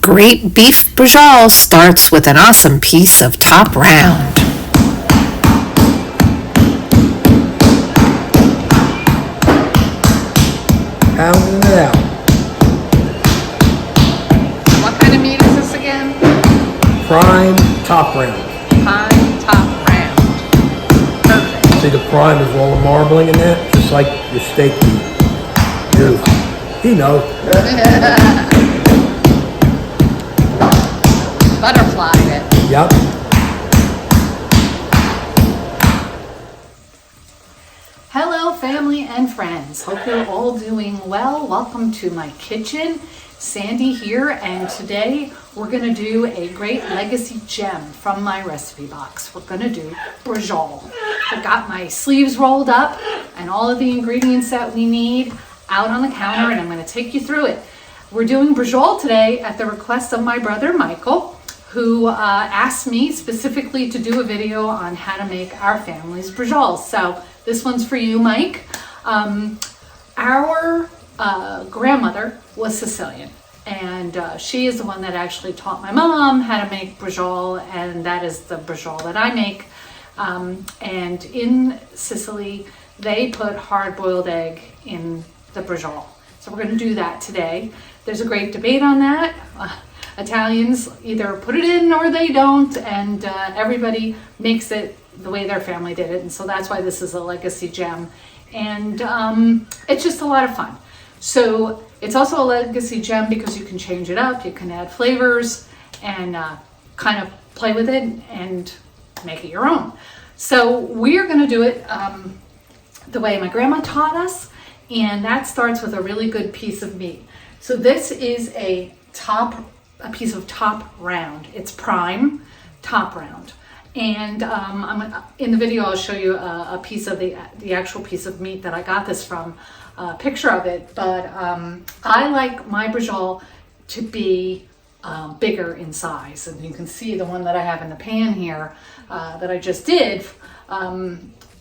great beef braciola starts with an awesome piece of top round. Pounding it out. What kind of meat is this again? Prime top round. Prime top round. Perfect. See, the prime is all the marbling in that, just like your steak meat. Beautiful. He knows. Butterflied it. Yep. Hello, family and friends. Hope you're all doing well. Welcome to my kitchen. Sandy here, and today we're going to do a great legacy gem from my recipe box. We're going to do braciola. I got my sleeves rolled up and all of the ingredients that we need out on the counter, and I'm going to take you through it. We're doing braciola today at the request of my brother Michael, who asked me specifically to do a video on how to make our family's braciola. So this one's for you, Mike. Our grandmother was Sicilian, and she is the one that actually taught my mom how to make braciola, and that is the braciola that I make. And in Sicily, they put hard-boiled egg in the braciola. So we're going to do that today. There's a great debate on that. Italians either put it in or they don't, and everybody makes it the way their family did it, and so that's why this is a legacy gem. And it's just a lot of fun. So it's also a legacy gem because you can change it up, you can add flavors, and kind of play with it and make it your own. So we're going to do it the way my grandma taught us, and that starts with a really good piece of meat. So this is a piece of top round. It's prime top round. And in the video, I'll show you a piece of the actual piece of meat that I got this from, a picture of it. But I like my braciola to be bigger in size. And you can see the one that I have in the pan here that I just did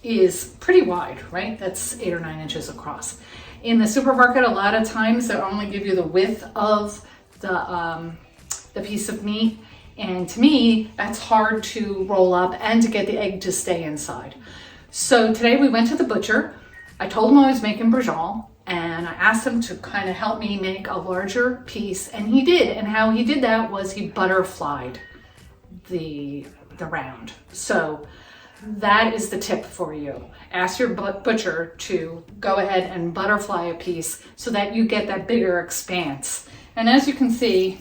is pretty wide, right? That's 8 or 9 inches across. In the supermarket, a lot of times they'll only give you the width of the piece of meat. And to me, that's hard to roll up and to get the egg to stay inside. So today we went to the butcher. I told him I was making braciola, and I asked him to kind of help me make a larger piece, and he did. And how he did that was he butterflied the round. So that is the tip for you. Ask your butcher to go ahead and butterfly a piece so that you get that bigger expanse. And as you can see,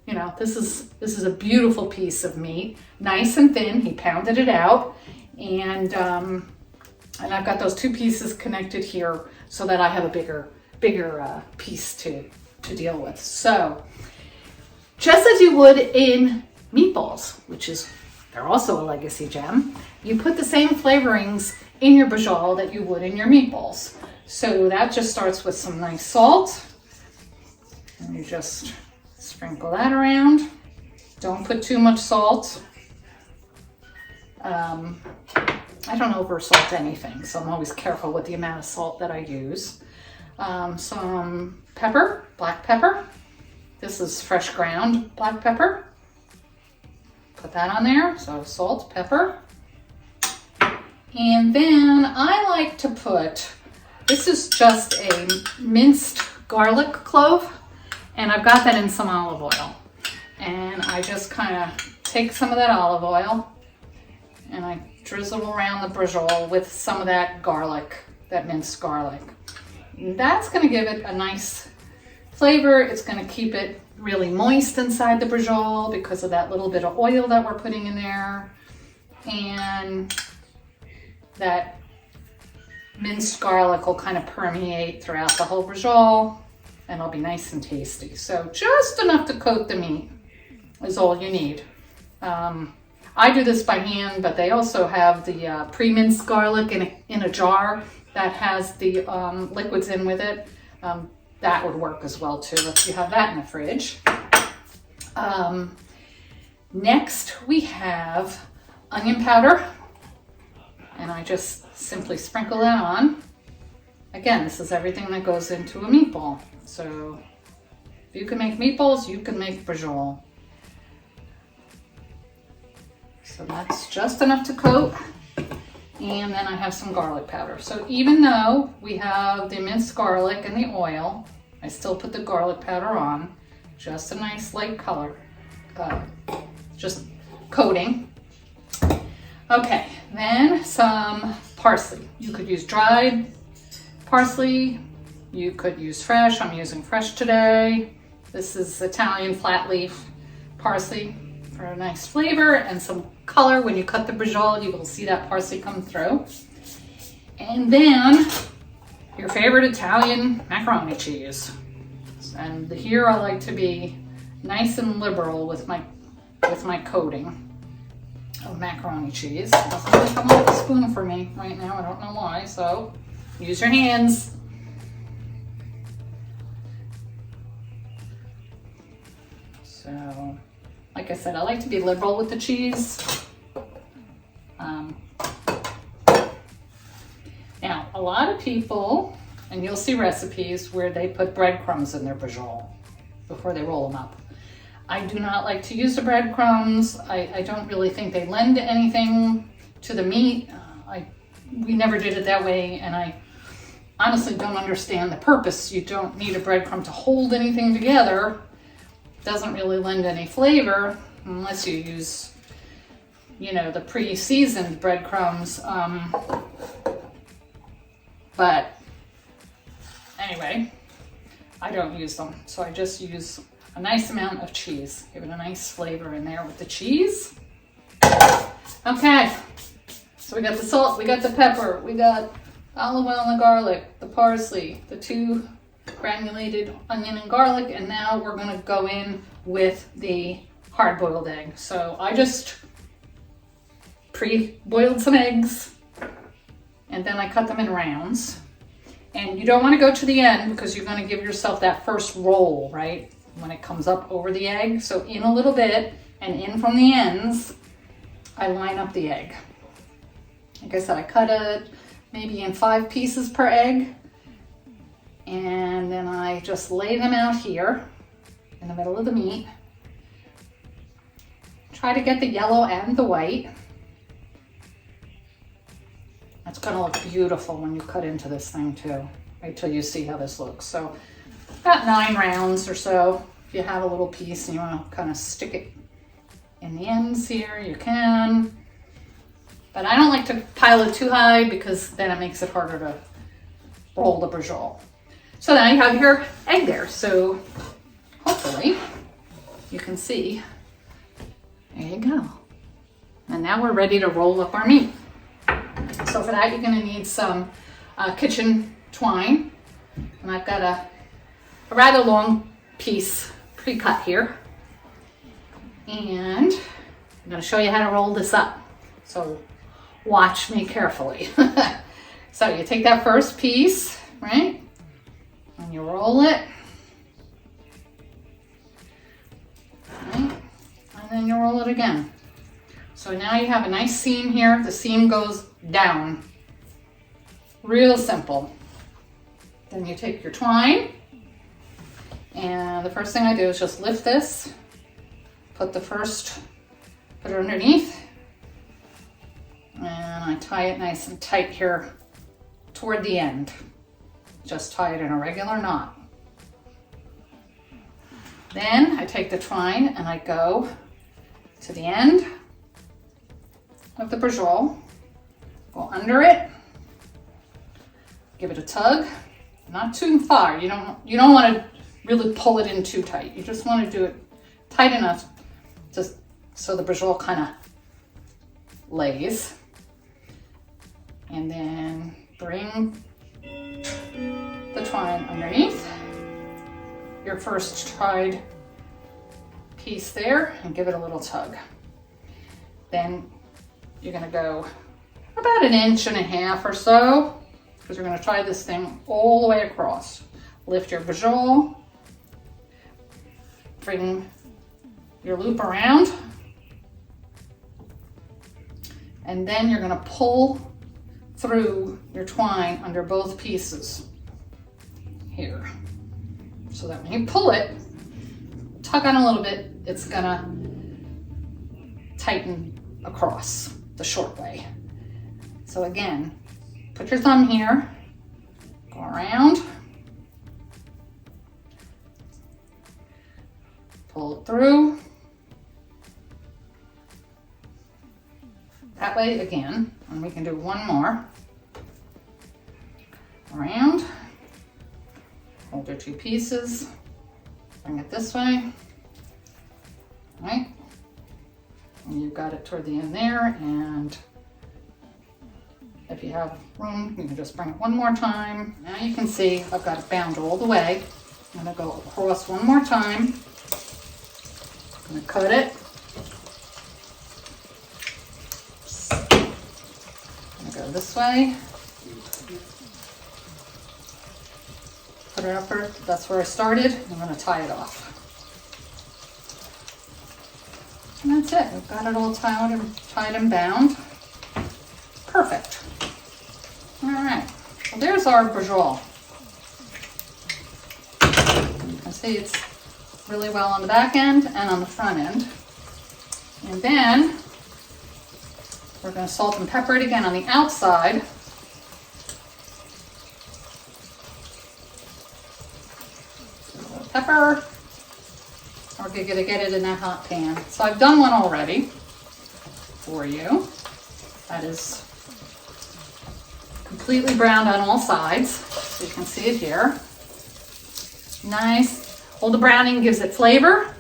you know, this is a beautiful piece of meat, nice and thin. He pounded it out, and I've got those 2 pieces connected here so that I have a bigger piece to deal with. So, just as you would in meatballs, they're also a legacy gem, you put the same flavorings in your braciola that you would in your meatballs. So that just starts with some nice salt, and you just sprinkle that around. Don't put too much salt. I don't over salt anything, so I'm always careful with the amount of salt that I use. Some pepper, black pepper. This is fresh ground black pepper. Put that on there, so salt, pepper. And then I like to put, this is just a minced garlic clove, and I've got that in some olive oil. And I just kind of take some of that olive oil and I drizzle around the braciola with some of that garlic, that minced garlic. And that's going to give it a nice flavor. It's going to keep it really moist inside the braciola because of that little bit of oil that we're putting in there. And that minced garlic will kind of permeate throughout the whole braciola, and it'll be nice and tasty. So just enough to coat the meat is all you need. I do this by hand, but they also have the pre-minced garlic in a jar that has the liquids in with it. That would work as well too if you have that in the fridge. Next we have onion powder, and I just simply sprinkle that on. Again, this is everything that goes into a meatball. So If you can make meatballs, you can make brajol. So that's just enough to coat. And then I have some garlic powder. So even though we have the minced garlic and the oil, I still put the garlic powder on. Just a nice light color. Just coating. Okay, then some parsley. You could use dried parsley. You could use fresh. I'm using fresh today. This is Italian flat leaf parsley for a nice flavor and some color. When you cut the brajol, you will see that parsley come through. And then your favorite Italian macaroni cheese. And here I like to be nice and liberal with my coating of macaroni cheese. It doesn't really come off a spoon for me right now. I don't know why, so use your hands. So, like I said, I like to be liberal with the cheese. Now, a lot of people, and you'll see recipes where they put breadcrumbs in their brajol before they roll them up. I do not like to use the breadcrumbs. I don't really think they lend anything to the meat. We never did it that way, and I honestly don't understand the purpose. You don't need a breadcrumb to hold anything together. It doesn't really lend any flavor unless you use, you know, the pre-seasoned breadcrumbs. But anyway, I don't use them. So I just use a nice amount of cheese. Give it a nice flavor in there with the cheese. Okay, so we got the salt, we got the pepper, we got olive oil and the garlic, the parsley, the 2 granulated onion and garlic, and now we're gonna go in with the hard-boiled egg. So I just pre-boiled some eggs, and then I cut them in rounds. And you don't want to go to the end because you're going to give yourself that first roll, right? When it comes up over the egg. So in a little bit, and in from the ends, I line up the egg. Like I said, I cut it maybe in 5 pieces per egg. And then I just lay them out here in the middle of the meat. Try to get the yellow and the white. It's gonna look beautiful when you cut into this thing too. Wait till you see how this looks. So about 9 rounds or so. If you have a little piece and you wanna kind of stick it in the ends here, you can. But I don't like to pile it too high because then it makes it harder to roll the brajol. So now you have your egg there. So hopefully you can see. There you go. And now we're ready to roll up our meat. So for that, you're going to need some kitchen twine. And I've got a rather long piece pre-cut here. And I'm going to show you how to roll this up. So watch me carefully. So you take that first piece, right? And you roll it. Right? And then you roll it again. So now you have a nice seam here. The seam goes down. Real simple. Then you take your twine, and the first thing I do is just lift this, put it underneath, and I tie it nice and tight here toward the end. Just tie it in a regular knot. Then I take the twine and I go to the end of the brajol, go under it, give it a tug, not too far. You don't want to really pull it in too tight. You just want to do it tight enough just so the brajol kind of lays. And then bring the twine underneath your first tied piece there and give it a little tug. Then you're going to go about 1.5 inches or so, because we're going to tie this thing all the way across. Lift your brajol, bring your loop around, and then you're going to pull through your twine under both pieces here, so that when you pull it, tug on a little bit, it's gonna tighten across the short way. So again, put your thumb here, go around, pull it through. That way again, and we can do one more. Around, hold your two pieces, bring it this way, right? And you've got it toward the end there, and if you have room, you can just bring it one more time. Now you can see I've got it bound all the way. I'm gonna go across one more time. I'm gonna cut it. I'm gonna go this way. Put it up there, that's where I started. I'm gonna tie it off. And that's it, we've got it all tied and bound. Perfect. All right, well there's our brajol. You can see it's really well on the back end and on the front end. And then we're gonna salt and pepper it again on the outside. Pepper, we're gonna get it in that hot pan. So I've done one already for you. That is completely browned on all sides. So you can see it here. Nice. All the browning gives it flavor.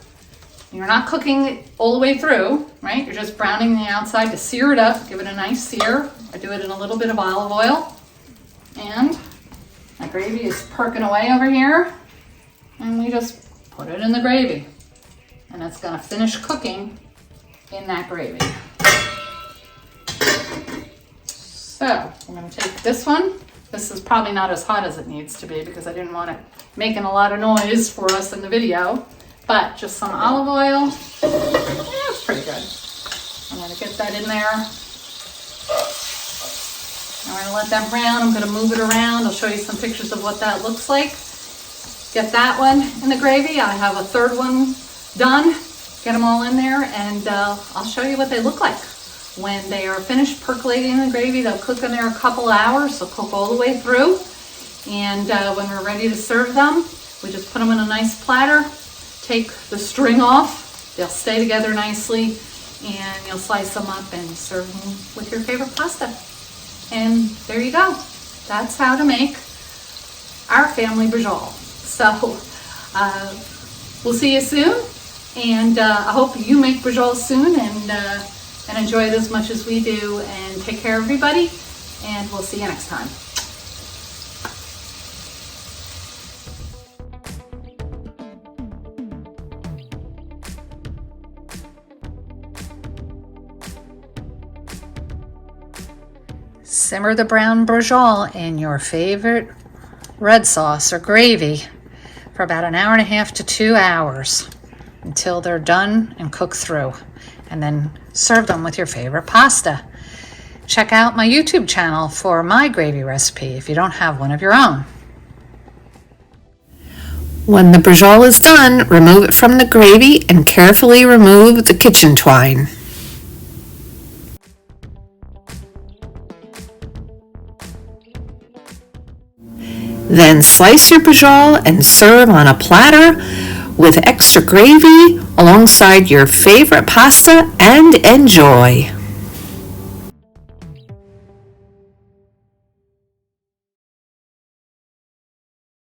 You're not cooking it all the way through, right? You're just browning the outside to sear it up, give it a nice sear. I do it in a little bit of olive oil. And my gravy is perking away over here. And we just put it in the gravy. And it's gonna finish cooking in that gravy. So I'm gonna take this one. This is probably not as hot as it needs to be because I didn't want it making a lot of noise for us in the video. But just some olive oil. Yeah, it's pretty good. I'm gonna get that in there. I'm gonna let that brown. I'm gonna move it around. I'll show you some pictures of what that looks like. Get that one in the gravy. I have a third one done. Get them all in there and I'll show you what they look like. When they are finished percolating in the gravy, they'll cook in there a couple hours. They'll cook all the way through. And when we're ready to serve them, we just put them in a nice platter, take the string off. They'll stay together nicely and you'll slice them up and serve them with your favorite pasta. And there you go. That's how to make our family brajol. So we'll see you soon, and I hope you make brajol soon and enjoy it as much as we do. And take care, everybody, and we'll see you next time. Simmer the brown brajol in your favorite red sauce or gravy for about an hour and a half to 2 hours until they're done and cooked through, and then serve them with your favorite pasta. Check out my YouTube channel for my gravy recipe if you don't have one of your own. When the brajol is done, remove it from the gravy and carefully remove the kitchen twine. Then slice your brajol and serve on a platter with extra gravy alongside your favorite pasta, and enjoy.